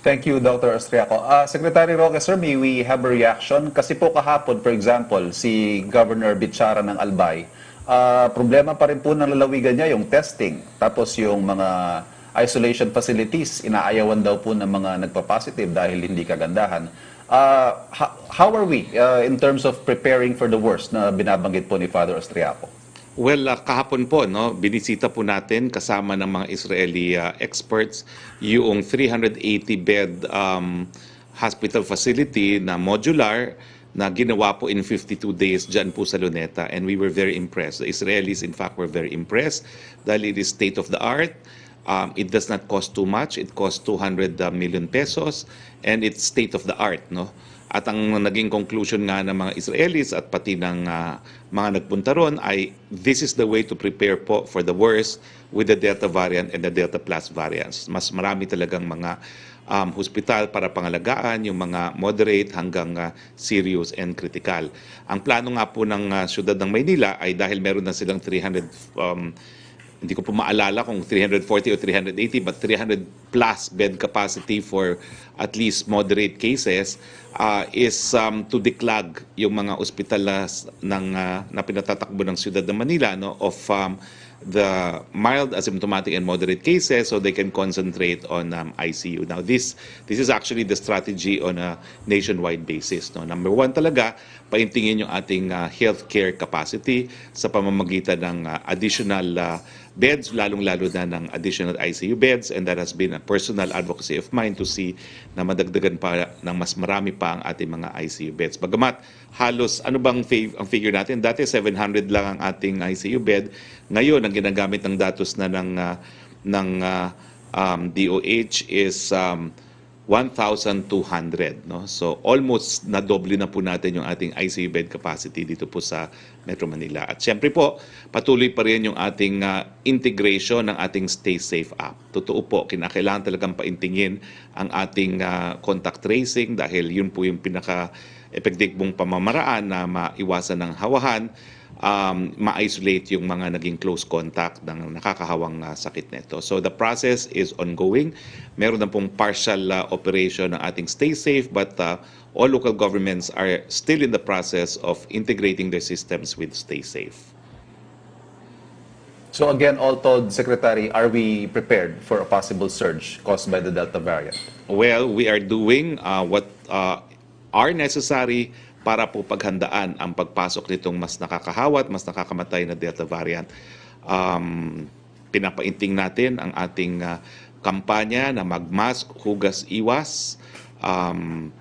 Thank you, Dr. Austriaco. Secretary Roque, sir, may we have a reaction? Kasi po kahapon, for example, si Governor Bichara ng Albay, problema pa rin po ng lalawigan niya yung testing. Tapos yung mga isolation facilities, inaayawan daw po ng mga nagpa-positive dahil hindi kagandahan. How are we in terms of preparing for the worst na binabanggit po ni Father Austriaco? Well, kahapon po, no, binisita po natin kasama ng mga Israeli experts yung 380-bed hospital facility na modular na ginawa po in 52 days dyan po sa Luneta. And we were very impressed. The Israelis, in fact, were very impressed dahil it is state-of-the-art. It does not cost too much. It costs 200 million pesos and it's state-of-the-art, no? At ang naging conclusion nga ng mga Israelis at pati ng mga nagpunta ron ay this is the way to prepare po for the worst with the Delta variant and the Delta Plus variants. Mas marami talagang mga hospital para pangalagaan, yung mga moderate hanggang serious and critical. Ang plano nga po ng siyudad ng Maynila ay dahil meron na silang 300 hindi ko po maalala kung 340 o 380 but 300 plus bed capacity for at least moderate cases is to declog yung mga ospital na pinatatakbo ng siyudad ng Manila, no, of the mild, asymptomatic, and moderate cases so they can concentrate on ICU. Now, this is actually the strategy on a nationwide basis. No? Number one talaga, paintingin yung ating healthcare capacity sa pamamagitan ng additional beds, lalong-lalo na ng additional ICU beds, and that has been a personal advocacy of mine to see na madagdagan pa ng mas marami pa ang ating mga ICU beds. Bagamat halos, ano bang ang figure natin? Dati 700 lang ang ating ICU bed. Ngayon, ang ginagamit ng datos na ng DOH is 1,200. No? So almost na-doble na po natin yung ating ICU bed capacity dito po sa Metro Manila. At syempre po, patuloy pa rin yung ating integration ng ating Stay Safe app. Totoo po, kinakailangan talagang paintingin ang ating contact tracing dahil yun po yung pinaka-epektibong pamamaraan na maiwasan ng hawahan, ma-isolate yung mga naging close contact ng nakakahawang sakit nito. So the process is ongoing. Meron na pong partial operation ng ating Stay Safe but all local governments are still in the process of integrating their systems with Stay Safe. So again, all told, Secretary, are we prepared for a possible surge caused by the Delta variant? Well, we are doing what are necessary para po paghandaan ang pagpasok nitong mas nakakahawa at mas nakakamatay na Delta variant. Pinapainting natin ang ating kampanya na magmask, hugas, iwas.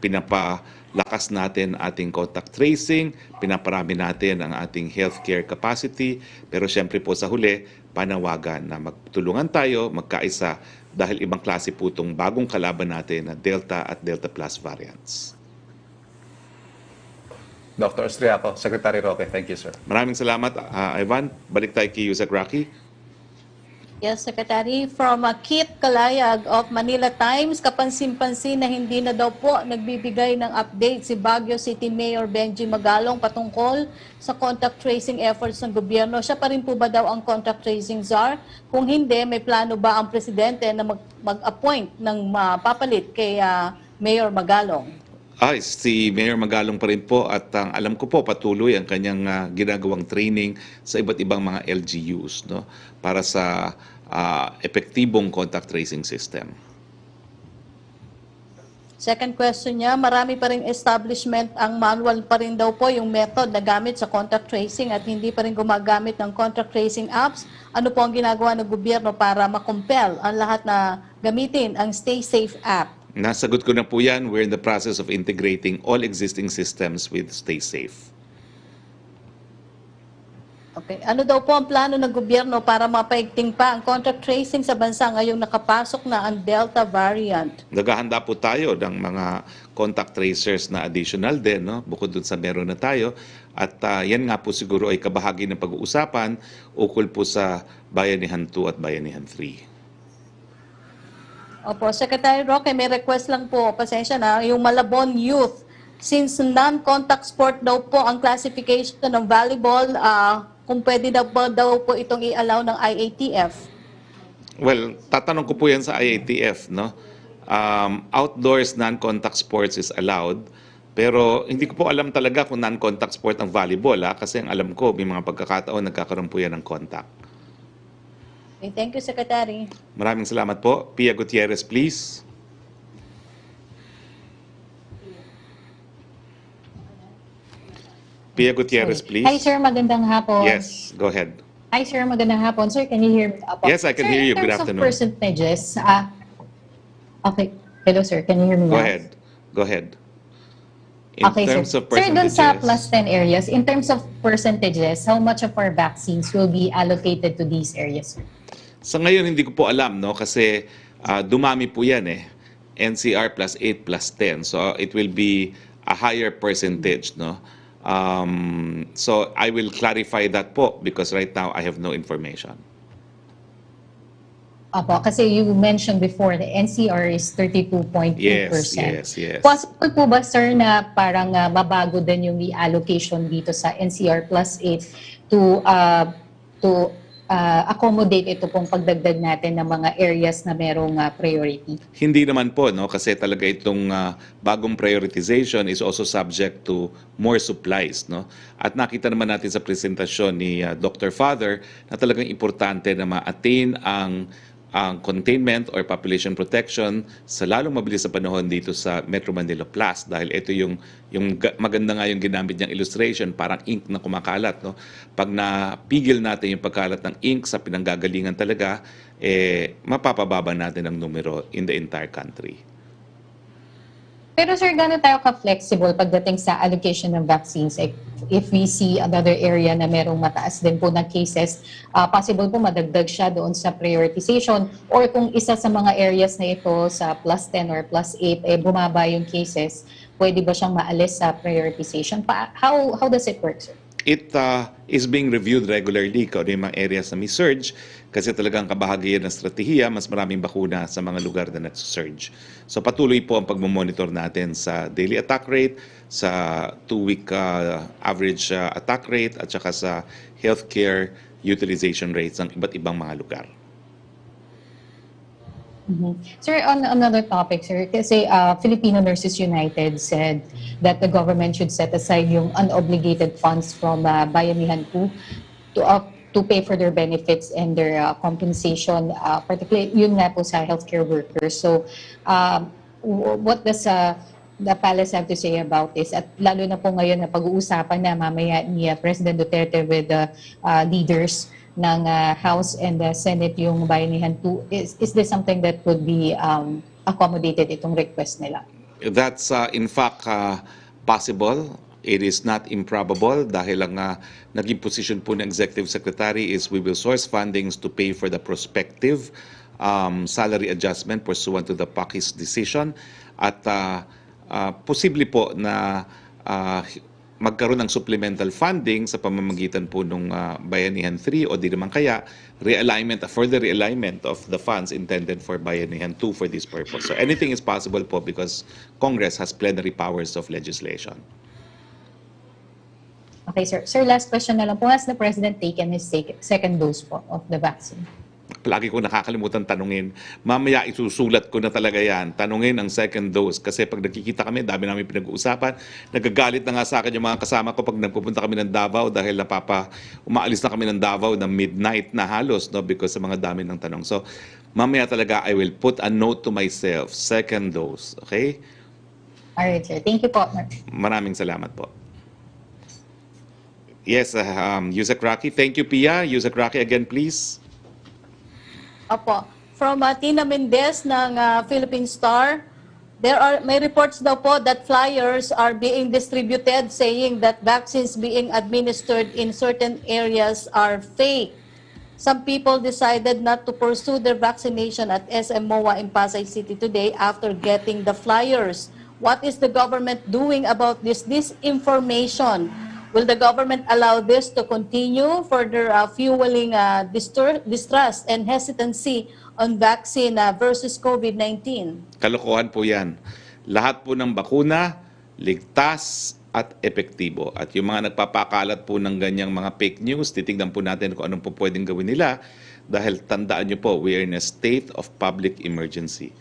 Pinapalakas natin ating contact tracing, pinaparami natin ang ating healthcare capacity, pero syempre po sa huli, panawagan na magtulungan tayo, magkaisa, dahil ibang klase po itong bagong kalaban natin na Delta at Delta Plus variants. Dr. Austriaco, Secretary Roque, thank you, sir. Maraming salamat, Ivan. Balik tayo kay Yusek Rocky. Yes, Secretary. From Kit Kalayag of Manila Times, kapansin-pansin na hindi na daw po nagbibigay ng update si Baguio City Mayor Benji Magalong patungkol sa contact tracing efforts ng gobyerno. Siya pa rin po ba daw ang contact tracing czar? Kung hindi, may plano ba ang presidente na mag-appoint ng papalit kay Mayor Magalong? Si Mayor Magalong pa rin po at alam ko po patuloy ang kanyang ginagawang training sa iba't ibang mga LGUs, no, para sa epektibong contact tracing system. Second question niya, marami pa rin establishment ang manual pa rin daw po yung method na gamit sa contact tracing at hindi pa rin gumagamit ng contact tracing apps. Ano po ang ginagawa ng gobyerno para makompel ang lahat na gamitin ang Stay Safe app? Nasagot ko na po yan. We're in the process of integrating all existing systems with Stay Safe. Okay. Ano daw po ang plano ng gobyerno para mapaigting pa ang contact tracing sa bansa ngayong nakapasok na ang Delta variant? Naghahanda po tayo ng mga contact tracers na additional din, no? Bukod dun sa meron na tayo. At yan nga po siguro ay kabahagi ng pag-uusapan ukol po sa Bayanihan 2 at Bayanihan 3. Opo, Secretary Roque, may request lang po, pasensya na, yung Malabon Youth. Since non-contact sport daw po ang classification ng volleyball, kung pwede daw po itong i-allow ng IATF? Well, tatanong ko po yan sa IATF, no? Outdoors non-contact sports is allowed, pero hindi ko po alam talaga kung non-contact sport ang volleyball, kasi ang alam ko, may mga pagkakataon nagkakaroon po yan ng contact. Okay, thank you, Secretary. Maraming salamat po. Pia Gutierrez, please. Pia Gutierrez, please. Hi, sir. Magandang hapon. Yes, go ahead. Hi, sir. Magandang hapon. Sir, can you hear me? Yes, I can hear you. Good afternoon. In terms of percentages, okay. Hello, sir. Can you hear me now? Go ahead. Go ahead. In terms of Sir, dun percentages, sa plus 10 areas, in terms of percentages, how much of our vaccines will be allocated to these areas, sir? sa ngayon hindi ko po alam, no, kasi dumami po yan NCR plus 8 plus 10. So it will be a higher percentage, no. So I will clarify that po because right now I have no information. Opo, kasi you mentioned before the NCR is 32.2%. Yes. Possible po ba, sir, na parang mabago din yung allocation dito sa NCR plus 8 to accommodate ito pong pagdagdag natin ng mga areas na merong priority? Hindi naman po, no, kasi talaga itong bagong prioritization is also subject to more supplies, no. At nakita naman natin sa presentasyon ni Dr. Father na talagang importante na ma-attain ang containment or population protection sa lalong mabilis sa panahon dito sa Metro Manila Plus, dahil ito yung maganda nga yung ginamit niyang illustration, parang ink na kumakalat, no? Pag napigil natin yung pagkalat ng ink sa pinanggagalingan talaga, mapapababa natin ang numero in the entire country. Pero sir, gano'n tayo ka-flexible pagdating sa allocation ng vaccines? If we see another area na merong mataas din po ng cases, possible po madagdag siya doon sa prioritization, or kung isa sa mga areas na ito sa plus 10 or plus 8, bumaba yung cases, pwede ba siyang maalis sa prioritization? How does it work, sir? It is being reviewed regularly kung ano yung mga areas na may surge, kasi talagang kabahagian ng estratehiya, mas maraming bakuna sa mga lugar na nagsusurge. So patuloy po ang pagmamonitor natin sa daily attack rate, sa 2-week average attack rate, at saka sa healthcare utilization rates ng iba't ibang mga lugar. Sir, on another topic, sir, kasi Filipino Nurses United said that the government should set aside yung unobligated funds from Bayanihan 2 to pay for their benefits and their compensation, particularly yun nga po sa healthcare workers. So, what does the palace have to say about this? At lalo na po ngayon na pag-uusapan na mamaya ni President Duterte with the leaders ng House and the Senate yung Bayanihan 2. Is this something that would be accommodated, itong request nila? That's in fact possible. It is not improbable dahil ang naging position po ng Executive Secretary is we will source fundings to pay for the prospective salary adjustment pursuant to the PACI's decision, at posible po na magkaroon ng supplemental funding sa pamamagitan po ng Bayanihan 3 o di naman kaya realignment, a further realignment of the funds intended for Bayanihan 2 for this purpose. So anything is possible po because Congress has plenary powers of legislation. Okay, sir. Sir, last question na lang po. Has the President taken his second dose po of the vaccine? Lagi ko nakakalimutan tanungin. Mamaya isusulat ko na talaga yan. Tanungin ang second dose. Kasi pag nakikita kami, dami namin pinag-uusapan. Nagagalit na nga sa akin yung mga kasama ko pag nagpupunta kami ng Davao dahil umaalis na kami ng Davao ng midnight na halos, no, because sa mga dami ng tanong. So, mamaya talaga I will put a note to myself, second dose. Okay? Alright, sir. Thank you po. Maraming salamat po. Yes, Yusek Roque. Thank you, Pia. Yusek Roque again, please. Opo. From Tina Mendez ng Philippine Star, may reports daw po that flyers are being distributed saying that vaccines being administered in certain areas are fake. Some people decided not to pursue their vaccination at SM MOA in Pasay City today after getting the flyers. What is the government doing about this disinformation? Will the government allow this to continue, further fueling distrust and hesitancy on vaccine versus COVID-19? Kalokohan po yan. Lahat po ng bakuna, ligtas at epektibo. At yung mga nagpapakalat po ng ganyang mga fake news, titignan po natin kung anong po pwedeng gawin nila. Dahil tandaan nyo po, we are in a state of public emergency.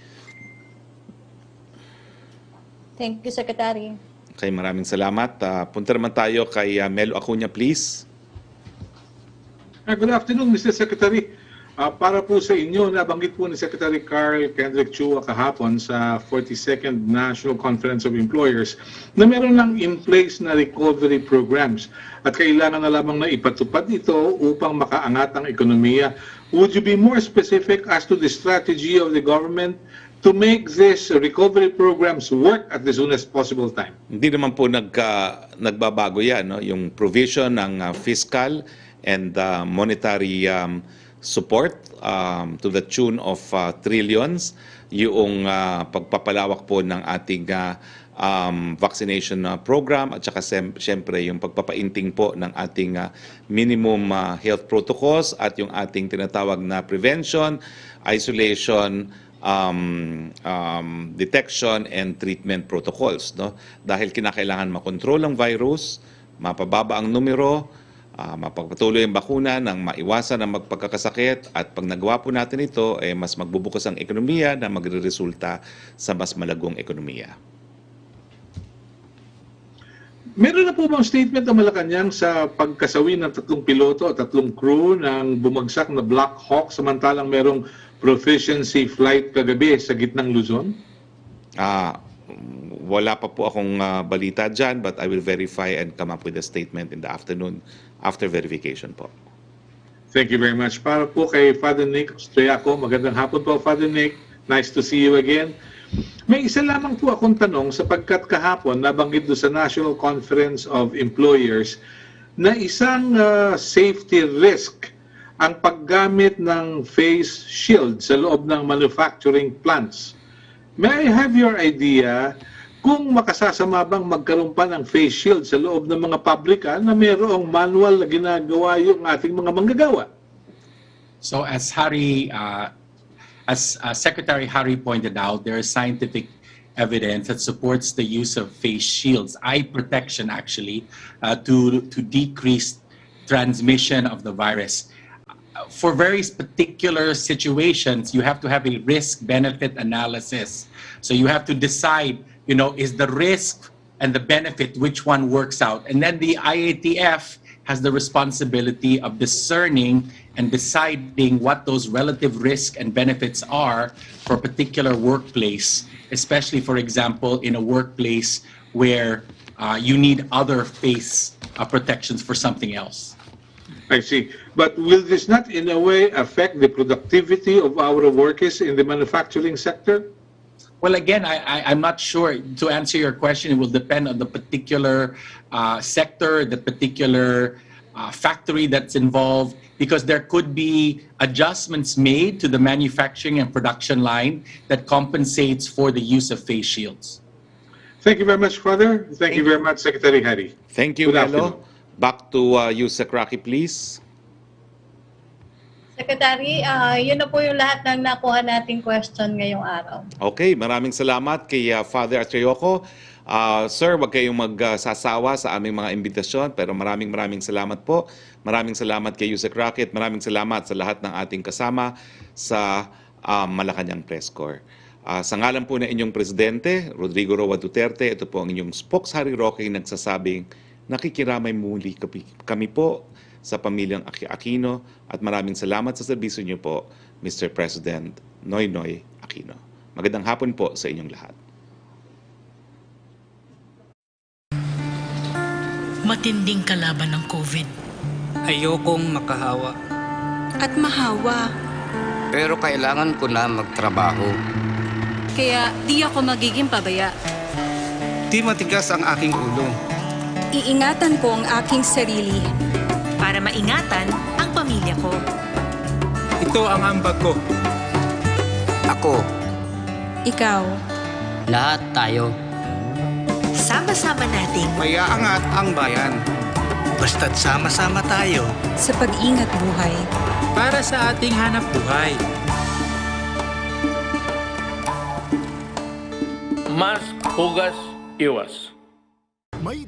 Thank you, Secretary. Okay, maraming salamat. Punta naman tayo kay Melo Acuña, please. Good afternoon, Mr. Secretary. Para po sa inyo, nabanggit po ni Secretary Carl Kendrick Chua kahapon sa 42nd National Conference of Employers na meron lang in place na recovery programs at kailangan na lamang na ipatupad ito upang makaangat ang ekonomiya. Would you be more specific as to the strategy of the government to make this recovery programs work at the soonest possible time? Hindi naman po nagbabago yan. No? Yung provision ng fiscal and monetary support to the tune of trillions, yung pagpapalawak po ng ating vaccination program at saka siyempre yung pagpapainting po ng ating minimum health protocols at yung ating tinatawag na prevention, isolation, detection and treatment protocols, no? Dahil kinakailangan makontrol ang virus, mapababa ang numero, mapagpatuloy ang bakuna nang maiwasan ang magpagkakasakit at pag nagawa po natin ito, mas magbubukas ang ekonomiya na magreresulta sa mas malagong ekonomiya. Meron na po bang statement ng Malacanang sa pagkasawi ng 3 piloto at 3 crew ng bumagsak na Black Hawk samantalang merong proficiency flight kagabi sa gitnang Luzon? Wala pa po akong balita dyan, but I will verify and come up with a statement in the afternoon after verification po. Thank you very much. Para po kay Father Nick Austriaco, magandang hapon po, Father Nick. Nice to see you again. May isa lamang po akong tanong sapagkat kahapon nabanggit do sa National Conference of Employers na isang safety risk ang paggamit ng face shield sa loob ng manufacturing plants. May I have your idea kung makasasama bang magkaroon pa ng face shield sa loob ng mga pabrika na mayroong manual na ginagawa yung ating mga manggagawa? So as Secretary Harry pointed out, there is scientific evidence that supports the use of face shields, eye protection actually, to decrease transmission of the virus. For various particular situations, you have to have a risk-benefit analysis. So you have to decide, is the risk and the benefit, which one works out? And then the IATF has the responsibility of discerning and deciding what those relative risk and benefits are for a particular workplace, especially, for example, in a workplace where you need other face protections for something else. I see. But will this not in a way affect the productivity of our workers in the manufacturing sector? Well, again, I'm not sure. To answer your question, it will depend on the particular sector, the particular factory that's involved, because there could be adjustments made to the manufacturing and production line that compensates for the use of face shields. Thank you very much, Father. Thank you very much, Secretary Harry. Thank you, Good Melo. Back to you, Sec. Roque, please. Secretary, yun na po yung lahat ng nakuha nating question ngayong araw. Okay, maraming salamat kay Father Roque. Sir, wag kayong magsasawa sa aming mga imbitasyon, pero maraming salamat po. Maraming salamat kay Sec. Roque at maraming salamat sa lahat ng ating kasama sa Malacanang Press Corps. Sa ngalan po ng inyong Presidente, Rodrigo Roa Duterte, ito po ang inyong Spokes Harry Roque nagsasabing nakikiramay muli kami po sa pamilyang Aquino at maraming salamat sa serbisyo niyo po, Mr. President Noynoy Aquino. Magandang hapon po sa inyong lahat. Matinding kalaban ng COVID. Ayokong makahawa. At mahawa. Pero kailangan ko na magtrabaho. Kaya di ako magiging pabaya. Di matigas ang aking ulo. Iingatan ko ang aking sarili. Para maingatan ang pamilya ko. Ito ang ambag ko. Ako. Ikaw. Lahat tayo. Sama-sama nating Mayaangat ang bayan. Basta't sama-sama tayo. Sa pag-ingat buhay. Para sa ating hanap buhay. Mask, hugas, iwas. May